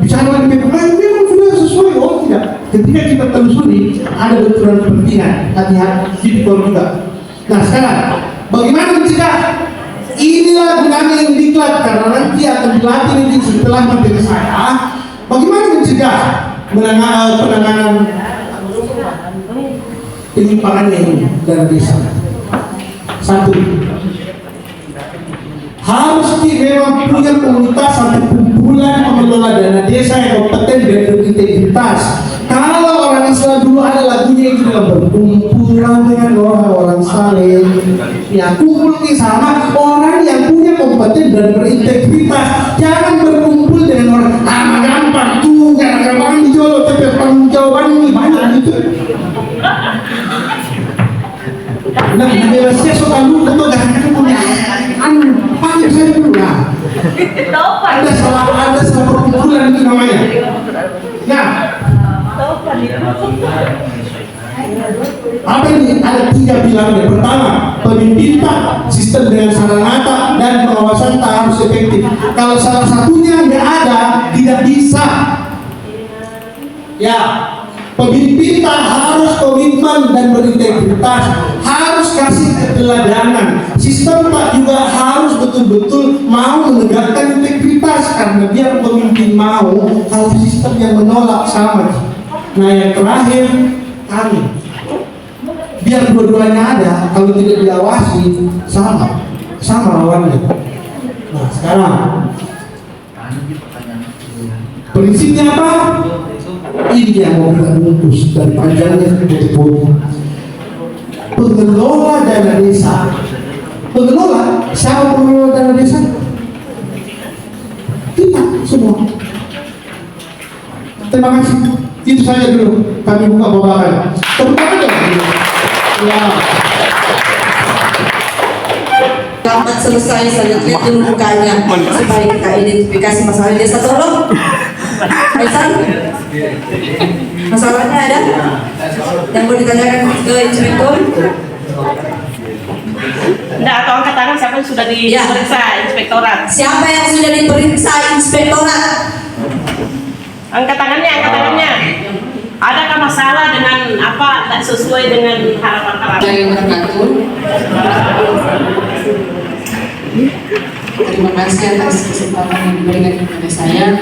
Bicara lagi memang sudah sesuai, tidak. Ketika kita telusuri, ada benturan kepentingan, hati-hati, tipikor juga. Nah sekarang, bagaimana mencegah? Inilah gunanya yang diklat, karena nanti akan dilatih nanti setelah materi saya. Bagaimana mencegah penanganan penyimpangan ini dari desa? 1. Harus memang punya komunitas atau kumpulan pengelola dana desa yang kompeten dan berintegritas. Kalau orang Islam dulu ada lagunya itu dalam berkumpulan dengan orang-orang saleh, ya kumpul sama orang yang punya kompeten dan berintegritas. Jangan berkumpul dengan orang gampang tuh, gampang dijolok, tapi tanggung jawaban ini banyak gitu. Nah, saya suka lu betul gak punya panggil saya dulu lah. Ada salah perkumpulan itu namanya. Nah, bilang yang pertama, pemimpin sistem dengan saranata dan pengawasan tak harus efektif. Kalau salah satunya nggak ada, tidak bisa. Ya, pemimpin harus komitmen dan berintegritas, harus kasih keteladanan. Sistem tak juga harus betul-betul mau menegakkan integritas, karena biar pemimpin mau, kalau sistem yang menolak sama. Nah yang terakhir, kami biar dua-duanya ada, kalau tidak diawasi sama lawannya. Nah sekarang prinsipnya apa? Ini yang mau kita bungkus dari panjangnya portfolio. Pengelola dana desa. Pengelola, siapa pengelola dana desa? Kita semua. Terima kasih. Itu saja dulu. Kami buka pembahasan. Tepuk tangan dong. Ya. Lambat selesai, saya lihat dulu mukanya supaya kita identifikasi masalah desa. Tolong Aisan, masalahnya ada yang mau ditanyakan ke inspektur? Enggak, atau angkat tangan siapa yang sudah diperiksa inspektorat? Siapa yang sudah diperiksa inspektorat? Angkat tangannya, angkat tangannya. Adakah masalah dengan apa tak sesuai dengan harapan-harapan? Saya wabarakatuh. Terima kasih atas kesempatan yang diberikan kepada saya.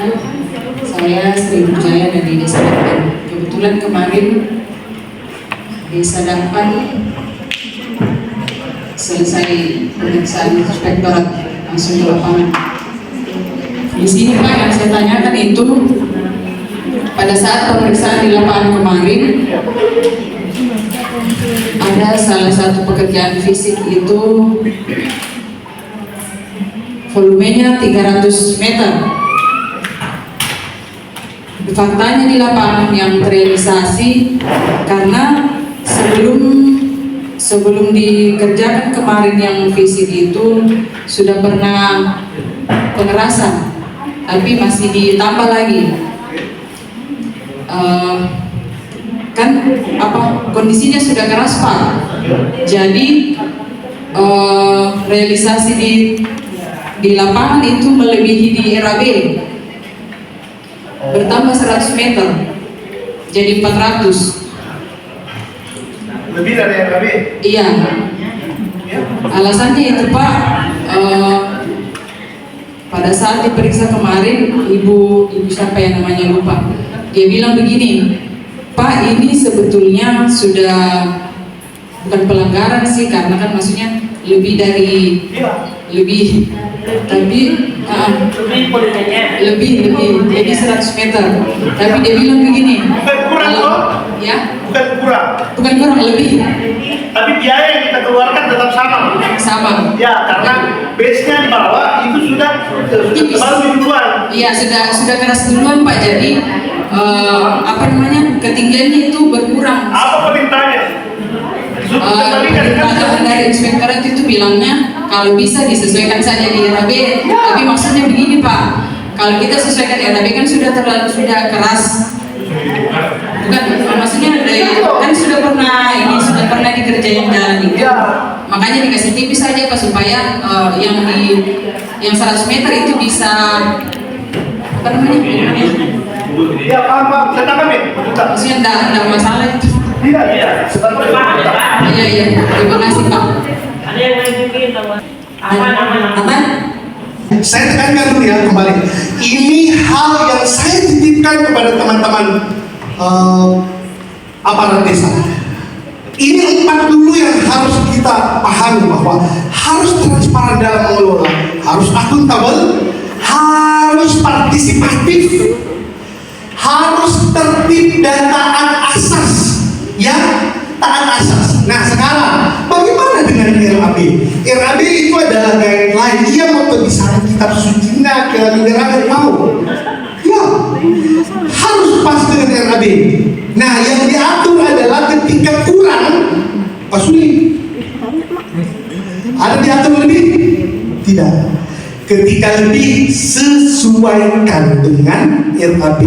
Saya Sri Nurjaya dari Desa Dampan. Kebetulan kemarin Desa Dampan selesai pemeriksaan inspektorat langsung ke lapangan. Di sini Pak yang saya tanyakan itu pada saat pemeriksaan di lapangan kemarin ada salah satu pekerjaan fisik itu volumenya 300 meter. Faktanya di lapangan yang terrealisasi karena sebelum dikerjakan kemarin yang fisik itu sudah pernah pengerasan, tapi masih ditambah lagi. Kan kondisinya sudah keras Pak. Jadi realisasi di lapangan itu melebihi di RAB. Bertambah 100 meter jadi 400. Lebih dari RAB? Iya. Alasannya itu Pak, pada saat diperiksa kemarin ibu siapa yang namanya lupa, dia bilang begini, Pak ini sebetulnya sudah bukan pelanggaran sih, karena kan maksudnya lebih tapi lebih 100 meter. Tapi dia bilang begini, Bukan kurang loh. Ya, Bukan kurang lebih. Tapi biaya yang kita keluarkan tetap sama. Ya, karena base-nya di bawah itu sudah terlalu duluan. Iya, sudah keras duluan Pak. Jadi ketinggiannya itu berkurang. Apa perintahnya? Perintah dari inspektorat itu bilangnya kalau bisa disesuaikan saja di RAB. Tapi maksudnya begini Pak, kalau kita sesuaikan di RAB kan sudah keras. Bukan, maksudnya kan sudah pernah dikerjain jalan itu. Makanya dikasih tipis saja Pak supaya yang 100 meter itu bisa Ya, paham. Saya tangkap ya. maksudnya enggak masalah itu. Tidak. Iya. Terima kasih Pak. Ada yang lain mungkin aman. Saya tekankan dulu ya kembali. Ini hal yang saya titipkan kepada teman-teman aparat desa. Ini 4 dulu yang harus kita pahami, bahwa harus transparan dalam mengelola, harus akuntabel, harus partisipatif, harus tertib dan taat asas. Ya, taat asas. Nah sekarang bagaimana dengan RAB? RAB itu adalah guideline. Ia mau bisa kitab suci kenegaraan mau. Ya, harus pas dengan RAB. Nah yang diatur adalah ketika kurang, Pak Suli, ada diatur lebih? Tidak. Ketika lebih, sesuaikan dengan RAB.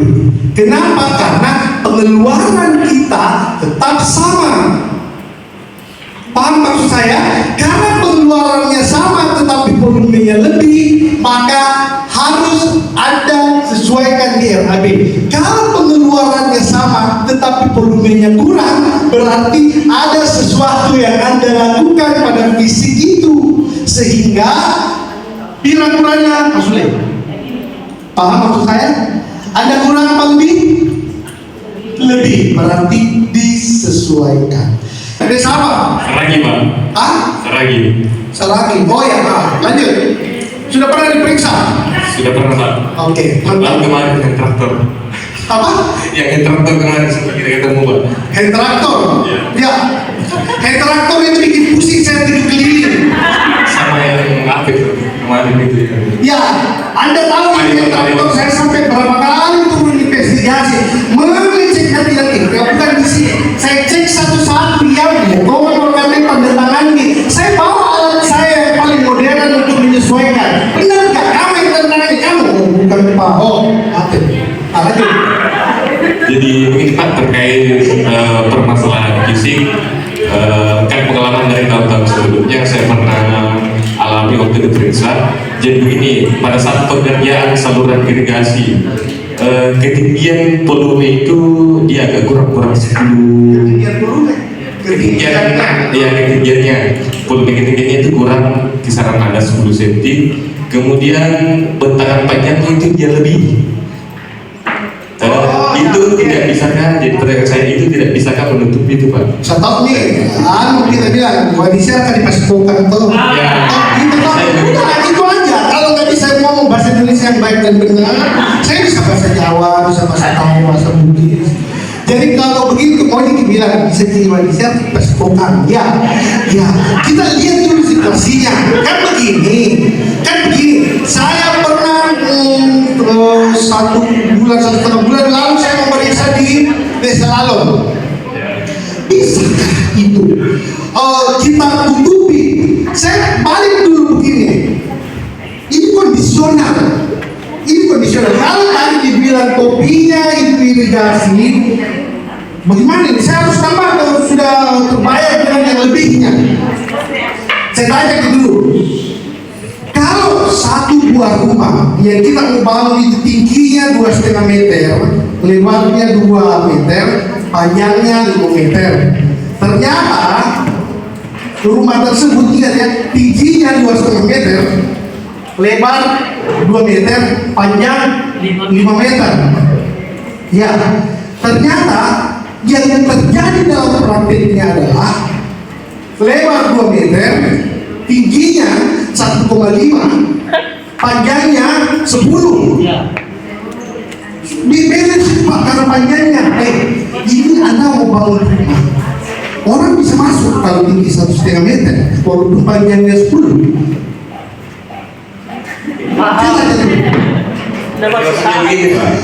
Kenapa? Karena pengeluaran kita tetap sama. Paham maksud saya? Karena pengeluarannya sama tetapi volumenya lebih, maka harus ada sesuaikan di RAB. Kalau pengeluarannya sama tetapi volumenya kurang, berarti ada sesuatu yang Anda lakukan pada fisik itu sehingga kurang-kurangnya maksudnya. Paham maksud saya? Anda kurang apa lebih, berarti disesuaikan. Ada sama? Seragi, Pak. Ah? Seragi. Oh ya, lanjut. Sudah pernah diperiksa? Sudah pernah, Pak. Oke. Lalu kemarin yang traktor. Apa? Yang traktor kemarin sempat kita ketemu, Pak. Hand traktor? Iya. Ya. Hand traktor itu bikin pusing saya tidur keliling. Sama yang apa itu kemarin itu ya. Ya, Anda tahu hand traktor saya sampai berapa kali turun investigasi mengecek bilang ini, ya bukan di sini. Saya cek satu-satu yang motor kami tanda tangan ini. Saya bawa alat saya yang paling modern untuk menyesuaikan. Benar nggak? Kamu yang tanda tangan kamu? Bukan Pak. Oh, apa? Jadi mungkin Pak terkait permasalahan fisik, kan pengalaman dari tahun-tahun sebelumnya saya pernah alami waktu diperiksa. Jadi begini, pada saat pengerjaan saluran irigasi, ketinggian volume itu dia agak kurang 10. Ketinggiannya volume ketinggiannya itu kurang kisaran ada 10 cm. Kemudian bentaran panjangnya itu dia lebih. Itu tidak bisakah, jadi pertanyaan saya itu tidak bisakah menutup itu, Pak? Saya tahu nih, kita bilang Indonesia akan dipaspokan tuh. Ya. Itu aja. Kalau nggak bisa ngomong bahasa Indonesia yang baik dan benar, saya bisa bahasa Jawa, bisa bahasa Tahu, bahasa Bugis. Jadi kalau begitu mau dibilang bisa jadi Indonesia paspokan, ya. Kita lihat dulu situasinya. Kan begini. Saya pernah 1,5 bulan lalu saya memeriksa di Desa Lalon. Bisakah itu kita tutupi? Saya balik dulu begini. Ini kondisional. Kalau tadi dibilang kopinya itu irigasi, bagaimana ini? Saya harus tambah kalau sudah terbayar dengan yang lebihnya. Saya tanya dulu. Kalau satu buah rumah yang kita mau bangun itu tingginya 2,5 meter, lebarnya 2 meter, panjangnya 5 meter. Ternyata rumah tersebut ingat ya, tingginya 2,5 meter, lebar 2 meter, panjang 5 meter. Ya, ternyata yang terjadi dalam prakteknya adalah lebar 2 meter, tingginya 1,5, panjangnya 10. Diberes Pak karena panjangnya. Ini Anda mau bangun rumah, orang bisa masuk kalau tinggi 1,5 meter, walaupun panjangnya 10.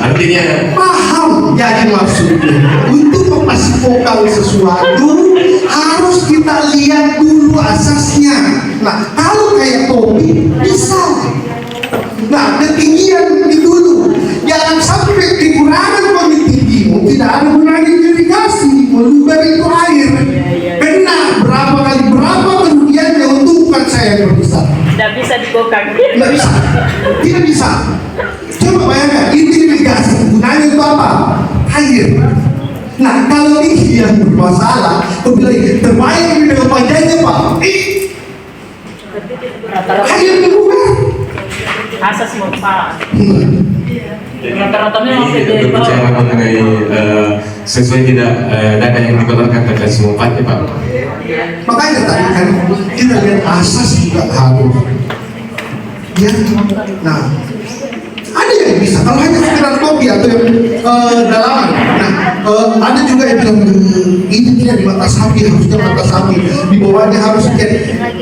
Artinya Paham jadi maksudnya. Untuk memasukkan sesuatu harus kita lihat dulu asasnya. Nah, kalau kayak topi bisa. Nah, ketinggian itu dulu. Jangan sampai kekurangan bagi tinggimu tidak ada gunanya irigasi, meluber itu air. Benar berapa kerugiannya, untuk bukan saya yang berbesar. Tidak bisa dibongkar. Tidak bisa. Coba bayangkan, ini irigasi gunanya itu apa? Air. Nah, kalau ini yang bermasalah, kemudian terbayang dengan panjangnya Pak. Air berubah. Asas manfaat. Ini berbicara mengenai sesuai tidak dana yang dikeluarkan terkait semua manfaatnya, Pak. Makanya tadi kan kita lihat asas juga harus. Ya, nah ada yang bisa kalau hanya sekedar kopi atau yang dalaman. Nah, ada juga yang bilang ini tidak di mata sapi, harusnya mata sapi, di bawahnya harus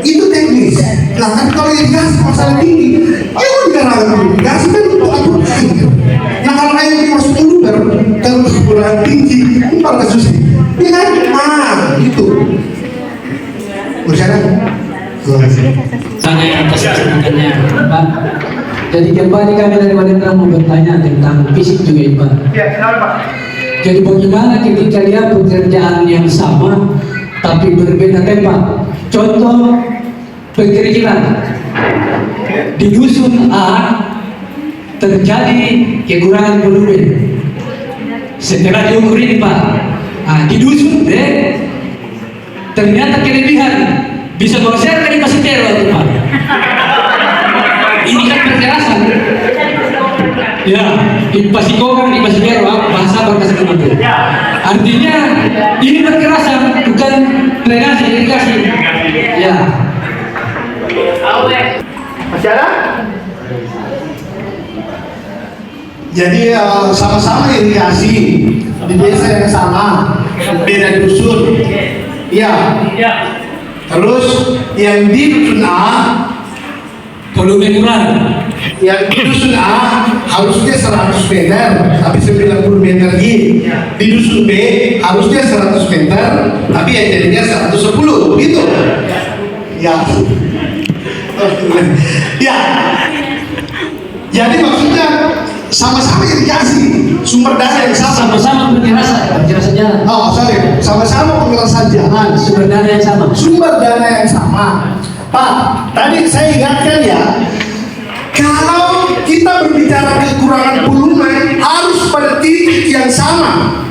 itu teknis. Nah, tapi kalau irigasi masalah tinggi, ya mau digarangkan irigasi kan untuk atur air. Nah, kalau air dimasuk luber, kalau kekurangan tinggi, apa kasusnya? Ya kan? Nah, itu. Bersyarat. Tanya atas kesempatannya, Pak. Jadi kembali kami dari Wanita mau bertanya tentang fisik juga, Pak. Ya, kenapa Pak? Jadi bagaimana ketika dia pekerjaan yang sama, tapi berbeda tempat. Contoh pengkerikilan di dusun A terjadi kekurangan volume. Setelah diukur ini Pak, di dusun B ternyata kelebihan bisa konser dari pasitero itu Pak. Ini kan perkerasan. Ya, di pasikokan, di pasitero, bahasa bahasa itu. Artinya ini perkerasan, bukan drenase irigasi. Ya. Masih ada? Jadi sama-sama irigasi di desa yang sama, beda dusun. Iya. Terus yang di dusun A, Volume kurang. yang di dusun A harusnya 100 meter, tapi 90 meter di dusun B harusnya 100 meter, tapi yang jadinya 110, begitu? Ya. Ya. Jadi maksudnya sama-sama irigasi, sumber dana yang sama. Sama-sama perkerasan jalan. Oh, sorry, sama-sama pengerasan jalan, Sumber dana yang sama. sumber dana yang sama. Pak, tadi saya ingatkan ya, kalau kita berbicara kekurangan volume harus pada titik yang sama.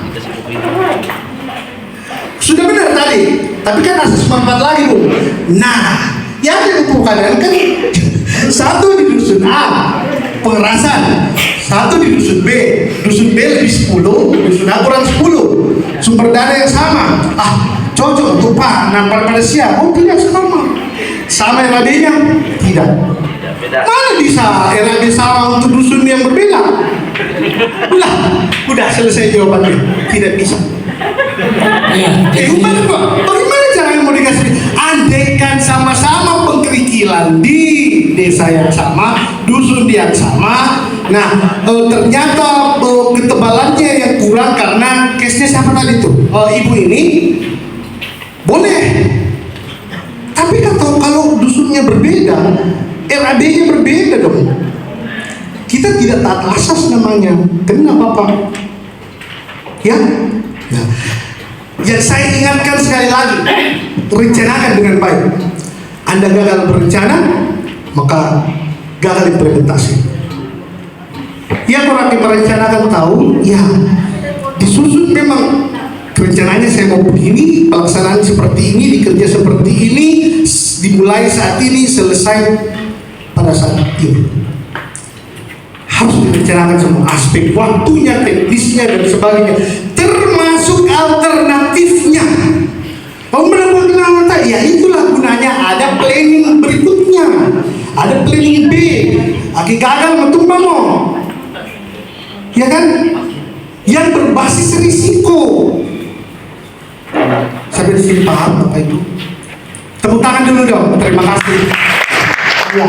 Sudah benar tadi, tapi kan asas manfaat lagi Bu. Nah, yang dibutuhkan kan satu di dusun A pengerasan, satu di dusun B lebih 10, dusun A kurang 10, sumber dana yang sama. Cocok tuh Pak, nampar pada siap. Oh tidak sama yang lainnya tidak. Mana bisa RAB sama untuk dusun yang berbeda? Udah selesai jawabannya, tidak bisa. Bagaimana caranya mau dikasih? Andaikan sama-sama pengkerikilan di desa yang sama, dusun yang sama. Nah, ternyata ketebalannya yang kurang karena case-nya siapa tadi tuh? Ibu ini boleh. Tapi kalau dusunnya berbeda, RAD-nya berbeda dong. Kita tidak taat asas namanya. Kenapa Pak? Ya. Nah, yang saya ingatkan sekali lagi, rencanakan dengan baik. Anda gagal berencana, maka gagal implementasi. Yang orang yang merencanakan tahu, ya disusun memang rencananya saya mau begini, pelaksanaan seperti ini, dikerja seperti ini, dimulai saat ini, selesai pada saat itu. Harus direncanakan semua aspek waktunya, teknisnya dan sebagainya, termasuk alternatifnya. Mau melakukan apa? Ya itulah gunanya ada planning berikutnya, ada planning B. Aki gagal metumpa mo, ya kan? Yang berbasis risiko. Sampai di sini paham apa itu? Tepuk tangan dulu dong. Terima kasih. Ya.